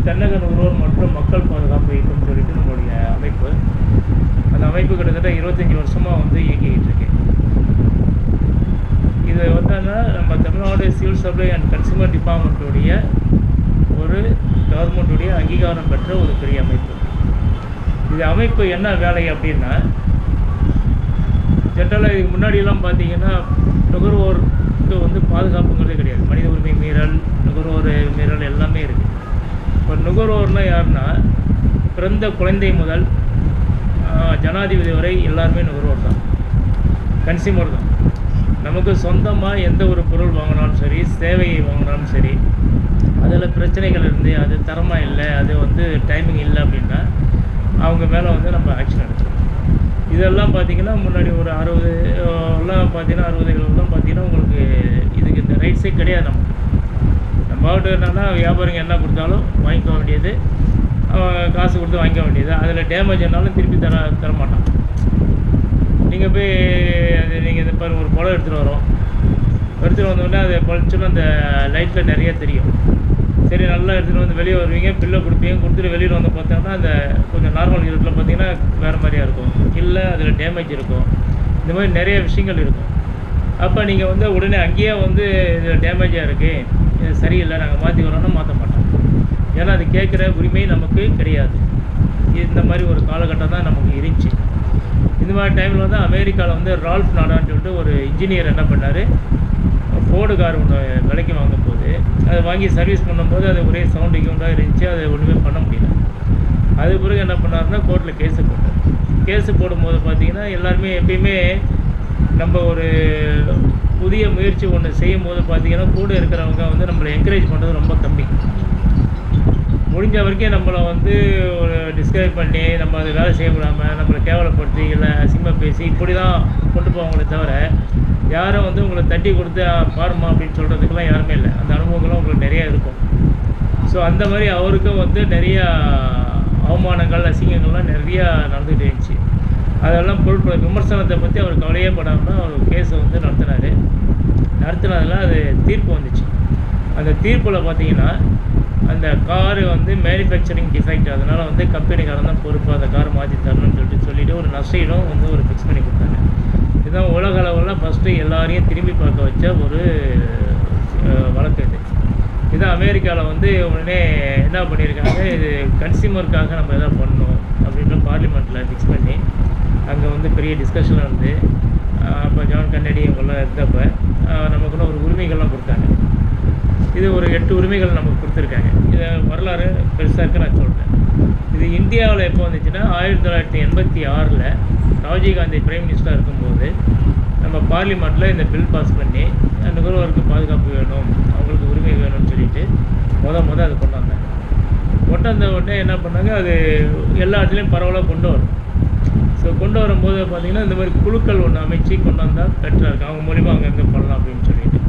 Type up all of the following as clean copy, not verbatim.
தென்னக நுகர்வோர் மற்றும் மக்கள் பாதுகாப்பு இயக்கம் சொல்லிட்டு நம்மளுடைய அமைப்பு. அந்த அமைப்பு கிட்டத்தட்ட 25 வருஷமாக வந்து இயக்கிக்கிட்டு இருக்கு. இது என்னன்னா நம்ம Tamil Nadu civil supply and consumer டிபார்ட்மெண்ட்டுடைய ஒரு கவர்மெண்ட்டுடைய அங்கீகாரம் பெற்ற ஒரு பெரிய அமைப்பு. இது அமைப்பு என்ன வேலை அப்படின்னா, ஜென்ரலாக இதுக்கு முன்னாடியெல்லாம் பார்த்தீங்கன்னா நுகர்வோருக்கு வந்து பாதுகாப்புங்கிறதே கிடையாது. மனித உரிமை மீறல், நுகர்வோர் மீறல் எல்லாமே இருக்குது. இப்போ நுகர்வோர்னால் யாருன்னா, பிறந்த குழந்தை முதல் ஜனாதிபதி வரை எல்லாருமே நுகர்வோர் தான், கன்சியூமர் தான். நமக்கு சொந்தமாக எந்த ஒரு பொருள் வாங்கினாலும் சரி, சேவையை வாங்கினாலும் சரி, அதில் பிரச்சனைகள் இருந்து அது தரமாக இல்லை, அது வந்து டைமிங் இல்லை அப்படின்னா அவங்க மேலே வந்து நம்ம ஆக்ஷன் எடுக்கணும். இதெல்லாம் பார்த்திங்கன்னா முன்னாடி ஒரு 60 பார்த்தீங்கன்னா 60லாம் பார்த்தீங்கன்னா உங்களுக்கு இதுக்கு இந்த ரைட்ஸே கிடையாது. நம்ம என்னன்னா வியாபாரிங்க என்ன கொடுத்தாலும் வாங்கிக்க வேண்டியது, காசு கொடுத்து வாங்கிக்க வேண்டியது. அதில் டேமேஜ் என்னாலும் திருப்பி தரமாட்டான். நீங்கள் போய் அது நீங்கள் இந்த பாரு ஒரு படம் எடுத்துகிட்டு வந்தோடனே அது பழிச்சுன்னு அந்த லைட்டில் நிறைய தெரியும். சரி, நல்லா எடுத்துகிட்டு வந்து வெளியே வருவீங்க, பில்லை கொடுத்துட்டு வெளியில் வந்து பார்த்தோம்னா அந்த கொஞ்சம் நார்மல் யூனிட்டில் பார்த்தீங்கன்னா வேறு மாதிரியாக இருக்கும், இல்லை அதில் டேமேஜ் இருக்கும். இந்த மாதிரி நிறைய விஷயங்கள் இருக்கும். அப்போ நீங்கள் வந்து உடனே அங்கேயே வந்து இது டேமேஜாக இருக்குது, இது சரியில்லை, நாங்கள் மாற்றி வரோன்னா மாற்ற மாட்டோம். ஏன்னா அது கேட்குற உரிமை நமக்கு கிடையாது. இந்த மாதிரி ஒரு காலகட்டம் தான் நமக்கு இருந்துச்சு. இந்த மாதிரி டைமில் வந்து அமெரிக்காவில் வந்து ரால்ஃப் நாடான்னு சொல்லிட்டு ஒரு இன்ஜினியர் என்ன பண்ணார், ஃபோர்டு கார் ஒன்று விலைக்கு வாங்கும்போது அதை வாங்கி சர்வீஸ் பண்ணும்போது அது ஒரே சவுண்டு கிவுண்டாக இருந்துச்சு, அதை ஒன்றுமே பண்ண முடியல. அது பிறகு என்ன பண்ணாருன்னா கோர்ட்டில் கேஸு போடும்போது பார்த்திங்கன்னா எல்லாருமே எப்பயுமே நம்ம ஒரு புதிய முயற்சி ஒன்று செய்யும் போது பார்த்திங்கன்னா கூட இருக்கிறவங்க வந்து நம்மளை என்கரேஜ் பண்ணுறது ரொம்ப கம்மி. முடிஞ்ச வரைக்கும் நம்மளை வந்து ஒரு டிஸ்கரேஜ் பண்ணி நம்ம அதை வேலை செய்ய விடாமல் நம்மளை கேவலப்படுத்தி இல்லை அசிங்கமாக பேசி இப்படி தான் கொண்டு போவாங்களே தவிர யாரும் வந்து உங்களை தட்டி கொடுத்து பாருமா அப்படின்னு சொல்கிறதுக்கெல்லாம் யாருமே இல்லை. அந்த அனுபவங்களும் உங்களுக்கு நிறையா இருக்கும். ஸோ அந்த மாதிரி அவருக்கும் வந்து நிறையா அவமானங்கள், அசிங்கங்கள்லாம் நிறையா நடந்துகிட்டு இருந்துச்சு. அதெல்லாம் விமர்சனத்தை பற்றி அவர் கவலையே படாமல் அவர் கேஸை வந்து நடத்தினதில் அது தீர்ப்பு வந்துச்சு. அந்த தீர்ப்பில் பார்த்தீங்கன்னா அந்த காரு வந்து மேனுஃபேக்சரிங் டிஃபெக்ட், அதனால் வந்து கம்பெனிக்காரன் தான் பொறுப்பு, அந்த காரை மாற்றி தரணும்னு சொல்லிட்டு ஒரு நஷ்டம் வந்து ஒரு ஃபிக்ஸ் பண்ணி கொடுத்தாங்க. இதுதான் உலக அளவில் ஃபஸ்ட்டு எல்லாரையும் திரும்பி பார்க்க வச்ச ஒரு வழக்கு இதுதான் அமெரிக்காவில் வந்து உடனே என்ன பண்ணியிருக்காங்க, இது கன்சியூமருக்காக நம்ம எதாவது பண்ணணும் அப்படின்ற பார்லிமெண்ட்டில் ஃபிக்ஸ் பண்ணி அங்கே வந்து பெரிய டிஸ்கஷன் வந்து அப்போ ஜான் கென்னடி இவங்கெல்லாம் இருந்தப்போ நமக்குள்ள ஒரு உரிமைகள்லாம் கொடுத்தாங்க. இது ஒரு 8 உரிமைகள் நமக்கு கொடுத்துருக்காங்க. இதை வரலாறு பெருசாக இருக்குது, நான் சொல்கிறேன். இது இந்தியாவில் எப்போ வந்துச்சுன்னா 1986 ராஜீவ்காந்தி பிரைம் மினிஸ்டராக இருக்கும்போது நம்ம பார்லிமெண்ட்டில் இந்த பில் பாஸ் பண்ணி நுகர்வோருக்கு பாதுகாப்பு வேணும், அவங்களுக்கு உரிமை வேணும்னு சொல்லிட்டு அதை கொண்டு வந்த உடனே என்ன பண்ணாங்க, அது எல்லா இடத்துலையும் பரவலாக கொண்டு வரும். ஸோ கொண்டு வரும்போது பார்த்திங்கன்னா இந்த மாதிரி குழுக்கள் ஒன்று அமைச்சு கொண்டு வந்தால் பெட்டராக இருக்குது, அவங்க மூலிமா அங்கங்கே பண்ணலாம் அப்படின்னு சொல்லிட்டு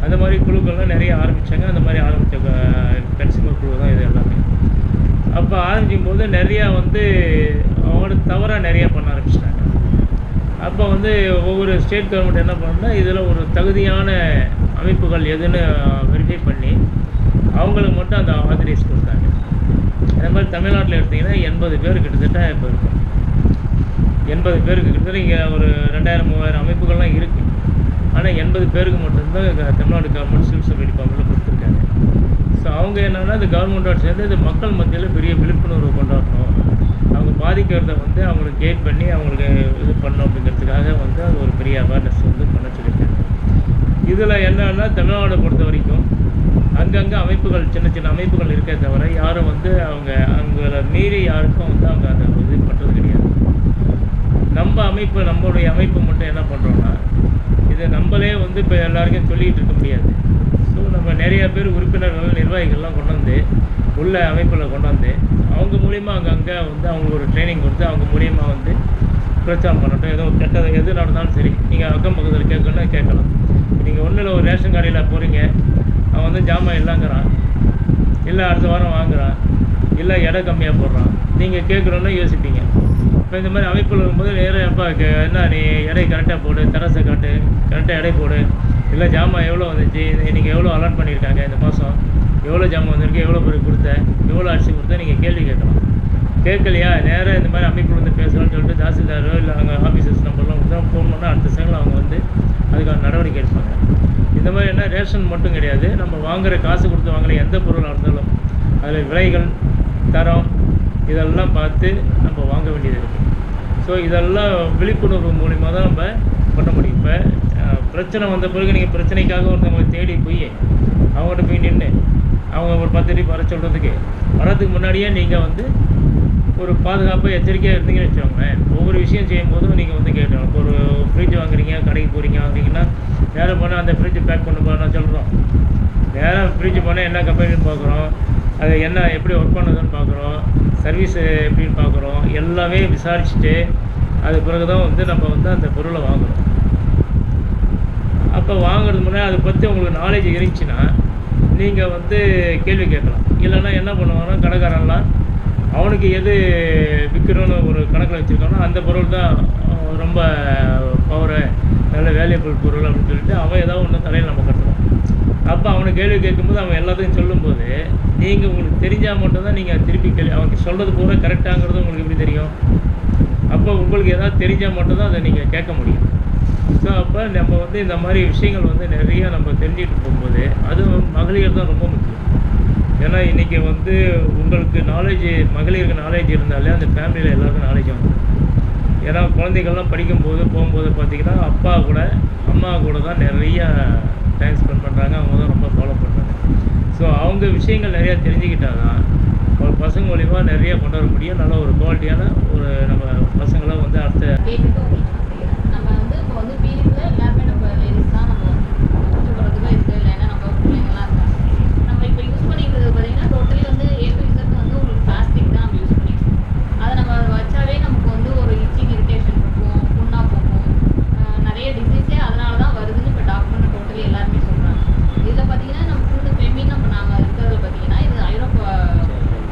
அந்த மாதிரி குழுக்கள்லாம் நிறைய ஆரம்பித்தாங்க. அந்த மாதிரி ஆரம்பித்த கன்சியூமர் குழு தான் இது எல்லாமே. அப்போ ஆரம்பிக்கும் போது நிறையா வந்து அவங்களோட தவறாக நிறையா பண்ண ஆரம்பிச்சிட்டாங்க. அப்போ வந்து ஒவ்வொரு ஸ்டேட் கவர்மெண்ட் என்ன பண்ணால் இதில் ஒரு தகுதியான அமைப்புகள் எதுன்னு வெரிஃபை பண்ணி அவங்களுக்கு மட்டும் அந்த ஆதரைஸ் கொடுத்தாங்க. அதே மாதிரி தமிழ்நாட்டில் எடுத்திங்கன்னா 80 பேர் கிட்டத்தட்ட இப்போ இருக்கும். 80 பேருக்கு கிட்டத்தட்ட இங்கே ஒரு 2000-3000 அமைப்புகள்லாம் இருக்குது. ஆனால் 80 பேருக்கு மட்டும்தான் தமிழ்நாடு கவர்மெண்ட் சிவில் சப்ளை டிபார்ட்மெண்ட்டில் கொடுத்துருக்காங்க. ஸோ அவங்க என்னென்னா இந்த கவர்மெண்ட்டோட சேர்ந்து இந்த மக்கள் மத்தியில் பெரிய விழிப்புணர்வு கொண்டாடணும், அவங்க பாதிக்கிறத வந்து அவங்களுக்கு கைட் பண்ணி அவங்களுக்கு இது பண்ணணும் அப்படிங்கிறதுக்காக வந்து அது ஒரு பெரிய அவேர்னஸ் வந்து பண்ண சொல்லியிருக்காங்க. இதில் என்னன்னா தமிழ்நாடை பொறுத்த வரைக்கும் அங்கங்கே அமைப்புகள் சின்ன சின்ன அமைப்புகள் இருக்கே தவிர யாரும் வந்து அவங்கள மீறி யாருக்கும் வந்து அவங்க அதை இது பண்ணுறது கிடையாது. நம்மளுடைய அமைப்பு மட்டும் என்ன பண்ணுறோன்னா இதை நம்மளே வந்து இப்போ எல்லாருக்கும் சொல்லிக்கிட்டு இருக்க முடியாது. ஸோ நம்ம நிறையா பேர் உறுப்பினர்கள் நிர்வாகிகள்லாம் கொண்டு வந்து உள்ள அமைப்பில் கொண்டு வந்து அவங்க மூலிமா அங்கங்கே வந்து அவங்களுக்கு ஒரு ட்ரைனிங் கொடுத்து அவங்க மூலிமா வந்து பிரச்சாரம் பண்ணட்டும். ஏதோ கெட்டது எது நடந்தாலும் சரி நீங்கள் அக்கம் பக்கத்தில் கேட்கணுன்னா கேட்கலாம். நீங்கள் ஒன்றில் ஒரு ரேஷன் கடையில் போகிறீங்க, அவன் வந்து ஜாமான் இல்லைங்கிறான், இல்லை அடுத்த வாரம் வாங்குகிறான், இல்லை எடை கம்மியாக போடுறான், நீங்கள் கேட்குறோன்னு யோசிப்பீங்க. இப்போ இந்த மாதிரி அமைப்பில் இருக்கும்போது நேரம் எப்போ என்ன நீ எடை கரெக்டாக போடு, தரசை காட்டு, கரெக்டாக எடை போடு, இல்லை ஜாமான் எவ்வளோ வந்துச்சு, இன்றைக்கி எவ்வளோ அலாட் பண்ணியிருக்காங்க இந்த மாதம், எவ்வளோ ஜாமான் வந்திருக்கு, எவ்வளோ பேருக்கு கொடுத்த, எவ்வளோ அரிசி கொடுத்த, நீங்கள் கேள்வி கேட்கலாம். கேட்கலையா நேராக இந்த மாதிரி அமைப்பில் வந்து பேசலாம்னு சொல்லிட்டு தாசில்தாரோ இல்லை அங்கே ஆஃபீஸர்ஸ் நம்பர்லாம் வந்து ஃபோன் பண்ணால் அடுத்த செகண்டில் அவங்க வந்து அதுக்கான நடவடிக்கை எடுப்பாங்க. இந்த மாதிரி என்ன ரேஷன் மட்டும் கிடையாது, நம்ம வாங்குகிற காசு கொடுத்து வாங்குகிற எந்த பொருளாக இருந்தாலும் அதில் விலைகள், தரம் இதெல்லாம் பார்த்து நம்ம வாங்க வேண்டியது இருக்குது. ஸோ இதெல்லாம் விழிப்புணர்வு மூலிமா தான் நம்ம பண்ண முடியும். இப்போ பிரச்சனை வந்த பிறகு நீங்கள் பிரச்சனைக்காக ஒருத்தவங்களை தேடி போய் அவங்கள்ட்ட போய் நின்று அவங்க ஒரு 10 டிப் வர சொல்கிறதுக்கு வரதுக்கு முன்னாடியே நீங்கள் வந்து ஒரு பாதுகாப்பாக எச்சரிக்கையாக இருந்தீங்கன்னு வச்சுக்கோங்களேன். ஒவ்வொரு விஷயம் செய்யும்போதும் நீங்கள் வந்து கேட்கணும். இப்போ ஒரு ஃப்ரிட்ஜ் வாங்குறீங்க, கடைக்கு போகிறீங்க வாங்குறீங்கன்னா நேராக போனால் அந்த ஃப்ரிட்ஜை பேக் பண்ண போனால் சொல்கிறோம். நேராக ஃப்ரிட்ஜ் போனால் என்ன கம்பெனின்னு பார்க்குறோம், அது என்ன எப்படி ஒர்க் பண்ணுதுன்னு பார்க்குறோம், சர்வீஸ் எப்படின்னு பார்க்குறோம். எல்லாமே விசாரிச்சுட்டு அது பிறகு தான் வந்து நம்ம வந்து அந்த பொருளை வாங்குகிறோம். அப்போ வாங்குறது முன்னாடி அதை பற்றி உங்களுக்கு நாலேஜ் இருந்துச்சுன்னா நீங்கள் வந்து கேள்வி கேட்கலாம். இல்லைன்னா என்ன பண்ணுவாங்கன்னா கடைக்காரன்லாம் அவனுக்கு எது விற்கிறோன்னு ஒரு கணக்கில் வச்சுருக்கானோ அந்த பொருள் தான் ரொம்ப பவரு, நல்ல வேல்யூபிள் பொருள் அப்படின்னு சொல்லிட்டு அவன் ஏதாவது ஒன்று தலையில் நம்ம கட்டுவோம். அப்போ அவனுக்கு கேள்வி கேட்கும்போது அவன் எல்லாத்தையும் சொல்லும்போது நீங்கள் உங்களுக்கு தெரிஞ்சால் மட்டும்தான் நீங்கள் திருப்பி அவனுக்கு சொல்கிறது பூரா கரெக்டாங்கிறது உங்களுக்கு எப்படி தெரியும்? அப்போ உங்களுக்கு எதாவது தெரிஞ்சால் மட்டும்தான் அதை நீங்கள் கேட்க முடியும். ஸோ அப்போ நம்ம வந்து இந்த மாதிரி விஷயங்கள் வந்து நிறையா நம்ம தெரிஞ்சுக்கிட்டு போகும்போது அதுவும் மகளிர் தான் ரொம்ப முக்கியம். ஏன்னா இன்றைக்கி வந்து உங்களுக்கு மகளிருக்கு நாலேஜ் இருந்தாலே அந்த ஃபேமிலியில் எல்லாருக்கும் நாலேஜ் வந்துடும். ஏன்னா குழந்தைகள்லாம் படிக்கும்போது போகும்போது பார்த்திங்கன்னா அப்பா கூட அம்மா கூட தான் நிறையா டைம் ஸ்பெண்ட் பண்ணுறாங்க, அவங்க தான் ரொம்ப ஃபாலோ பண்ணுறாங்க. ஸோ அவங்க விஷயங்கள் நிறையா தெரிஞ்சுக்கிட்டால் தான் ஒரு பசங்க மூலிமா நிறையா கொண்டு வர முடியும். நல்ல ஒரு குவாலிட்டியான ஒரு நம்ம பசங்களாம் வந்து அடுத்த நம்ம வந்து இப்போ வந்து பீரியட்ல எல்லாருமே நம்ம லேடிஸ் தான் நம்ம சொல்கிறதுக்கு இருக்குது. இல்லைன்னா நம்ம பிள்ளைங்கள்லாம் இருக்காங்க. நம்ம இப்போ யூஸ் பண்ணிக்கிறது பார்த்தீங்கன்னா டோட்டலி வந்து A to Z வந்து உங்களுக்கு பிளாஸ்டிக் தான் நம்ம யூஸ் பண்ணிக்கிறோம். அதை நம்ம வச்சாவே நமக்கு வந்து ஒரு இச்சிங் இரிட்டேஷன் இருக்கும், புண்ணா போகும், நிறைய டிசீஸே அதனால தான் வருதுன்னு இப்போ டாக்டர் டோட்டலி எல்லாருமே சொல்கிறாங்க. இதில் பார்த்தீங்கன்னா நம்ம ஃபுட்டு ஃபெமின் நாங்கள் இருக்கிறதுல பார்த்தீங்கன்னா இது ஐரோப்பா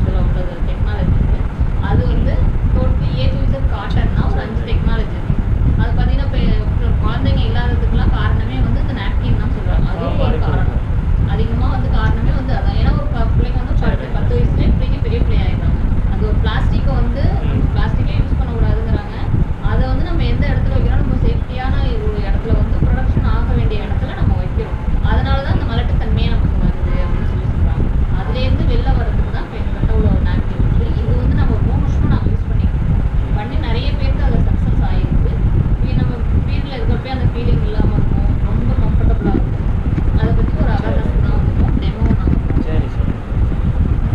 இதில் உள்ளது டெக்னாலஜி இருக்குது. அது வந்து டோட்டலி A to Z காட்டன்னா ஒரு 5 டெக்னாலஜி இருக்குது. அது பார்த்தீங்கன்னா இப்போ குழந்தைங்க இல்லாததுக்கெல்லாம் காரணமே வந்து இந்த நாப்கின் தான் சொல்கிறாங்க. அதுவும் ஒரு காரணம். அதிகமாக வந்து காரணமே வந்து அதான். ஏன்னா ஒரு பிள்ளைங்க வந்து 10 வயசுலேயே பிள்ளைங்க பெரிய பிள்ளை ஆகிடுறாங்க. அந்த ஒரு பிளாஸ்டிக்கை வந்து பிளாஸ்டிக்கே யூஸ் பண்ணக்கூடாதுங்கிறாங்க. அதை வந்து நம்ம எந்த இடத்துல வைக்கிறோம், நம்ம சேஃப்டியான ஒரு இடத்துல வந்து ப்ரொடக்ஷன் ஆக வேண்டிய இடத்துல நம்ம வைக்கிறோம். அதனால தான் அந்த மலட்டுத்தன்மையே நமக்கு வருது அப்படின்னு சொல்கிறாங்க. அதுலேருந்து வெளில வர்றதுக்கு தான் இப்போ எங்கள்கிட்ட உள்ள ஒரு நாப்கின் இருக்குது. இது வந்து நம்ம ரொம்ப வருஷமாக நாங்கள் யூஸ் பண்ணி நிறைய பேருக்கு அதில் சக்ஸஸ் ஆகிருக்கு. நம்ம வீட்டில் இருக்கிறப்ப அந்த ஃபீலிங் இல்லாமல் இருக்கும், ரொம்ப கம்ஃபர்டபுளாக இருக்கும். அதை பற்றி ஒரு அவேர்னஸ் தான் வந்துடும். டெமோ நாங்கள் சரி சரி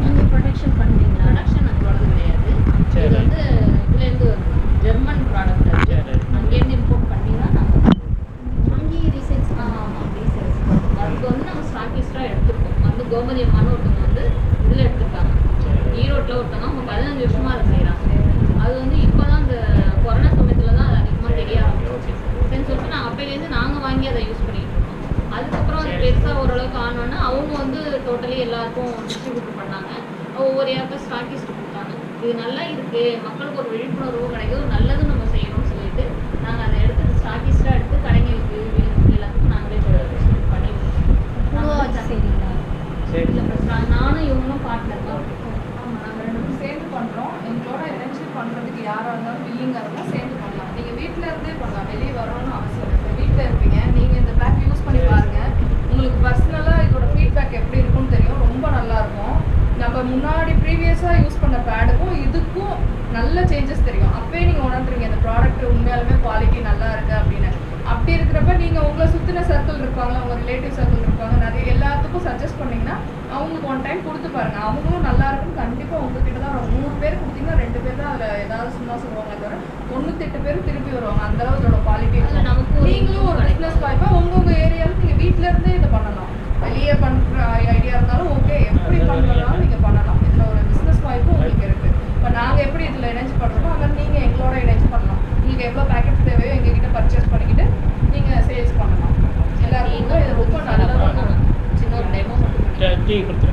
நீங்கள் ப்ரொடக்ஷன் பண்ணுறீங்களா? ப்ரொடக்ஷன் நம்மளோடது கிடையாது. இது வந்து இதுலேருந்து வருது, ஜெர்மன் ப்ராடக்ட். அது அங்கேருந்து இம்போர்ட் பண்ணி தான் நாங்கள் அங்கேயே ரீசேல்ஸ் ஆமாம் ரீசேல்ஸ். அதுக்கு வந்து நம்ம ஸ்டாக்கிஸ்டாக எடுத்துருக்கோம். வந்து கோமதி அம்மான்னு ஒருத்தவங்க வந்து இதில் எடுத்துருக்காங்க. ஈரோட்டில் ஒருத்தவங்க அவங்க 15 வருஷமாக அதை செய்கிறாங்க. அது வந்து இப்போ தான் இந்த கொரோனா சமயத்தில் தான் அது அதிகமாக தெரிய ஆரம்பிச்சு. சரின்னு சொல்லிட்டு நாங்கள் அப்போலேருந்து நாங்கள் வாங்கி அதை யூஸ் பண்ணிகிட்டு இருக்கோம். அதுக்கப்புறம் அது பெருசாக ஓரளவுக்கு ஆனோன்னா அவங்க வந்து டோட்டலி எல்லாருக்கும் டிஸ்ட்ரிபியூட் பண்ணாங்க. ஒவ்வொரு ஏரியாவுக்கும் ஸ்டாக்கிஸ்ட் கொடுத்தாங்க. இது நல்லா இருக்குது, மக்களுக்கு ஒரு விழிப்புணர்வு கிடைக்குது, ஒரு நல்லதும் நம்ம செய்யணும்னு சொல்லிட்டு நாங்கள் அதை எடுத்து ஸ்டாக்கிஸ்டாக எடுத்து கடைங்களுக்கு எல்லாத்துக்கும் நாங்களே பண்ணிடுவோம். சரிங்களா? இல்லை நானும் இவங்களும் பார்ட்னர் தான். ஆமாம், நாங்கள் 2 பேரும் சேர்ந்து பண்ணுறோம். எங்களோட இன்டர்ன்ஷிப் பண்ணுறதுக்கு யாராக இருந்தாலும் வில்லிங்காக இருந்தால் சேர்ந்து பண்ணலாம். நீங்கள் வீட்டில் இருந்தே பண்ணலாம், வெளியே வரணும்னு அவசியம் இல்லை. வீட்டில் இருப்பீங்க, நீங்கள் இந்த பேக் யூஸ் பண்ணி பாருங்கள். உங்களுக்கு பர்சனலாக இதோட ஃபீட்பேக் எப்படி இருக்கும்னு தெரியும். ரொம்ப நல்லாயிருக்கும். நம்ம முன்னாடி ப்ரீவியஸாக யூஸ் பண்ண பேடுக்கும் இதுக்கும் நல்ல சேஞ்சஸ் தெரியும். அப்போயே நீங்கள் உணர்ந்துருவீங்க இந்த ப்ராடக்ட் உண்மையாலுமே குவாலிட்டி நல்லா இருக்குது அப்படின்னு. அப்படி இருக்கிறப்ப நீங்கள் உங்களை சுற்றின சர்க்கிள் இருப்பாங்களா, உங்கள் ரிலேட்டிவ் சர்க்கிள் இருப்பாங்க, நிறைய எல்லாத்துக்கும் சஜஸ்ட் பண்ணிங்கன்னா அவங்களுக்கு 1 டைம் கொடுத்து பாருங்கள். அவங்களும் நல்லா இருக்குன்னு கண்டிப்பாக உங்ககிட்ட தான் வரும். 100 பேர் கொடுத்தீங்கன்னா 2 பேர் தான் அதில் ஏதாவது சும்மா சொல்லுவாங்க, தவிர 98 பேர் திருப்பி வருவாங்க. அந்தளவு இதோட குவாலிட்டி இருக்கும். நீங்களும் ஒரு பிஸ்னஸ் வாய்ப்பாக உங்கள் ஏரியாவில் நீங்கள் வீட்டில் இருந்தே இதை பண்ணலாம். வெளியே பண்ணுற ஐடியா இருந்தாலும் ஓகே, எப்படி பண்ணுறதுனாலும் நீங்கள் பண்ணலாம். இதில் ஒரு பிஸ்னஸ் வாய்ப்பும் உங்களுக்கு இருக்குது. இப்போ நாங்கள் எப்படி இதில் இணைஞ்சு பண்ணுறோமோ அது மாதிரி நீங்கள் எங்களோட இணைஞ்சு பண்ணலாம். உங்களுக்கு எவ்வளோ பேக்கெட் தேவையோ எங்ககிட்ட பர்ச்சேஸ் பண்ணிக்கிட்டு நீங்கள் சேல்ஸ் பண்ணலாம். எல்லாருக்கும் இது ரொம்ப நல்லதாக சின்ன ஒரு டெமோ மட்டும் டீ கொடுத்துருங்க.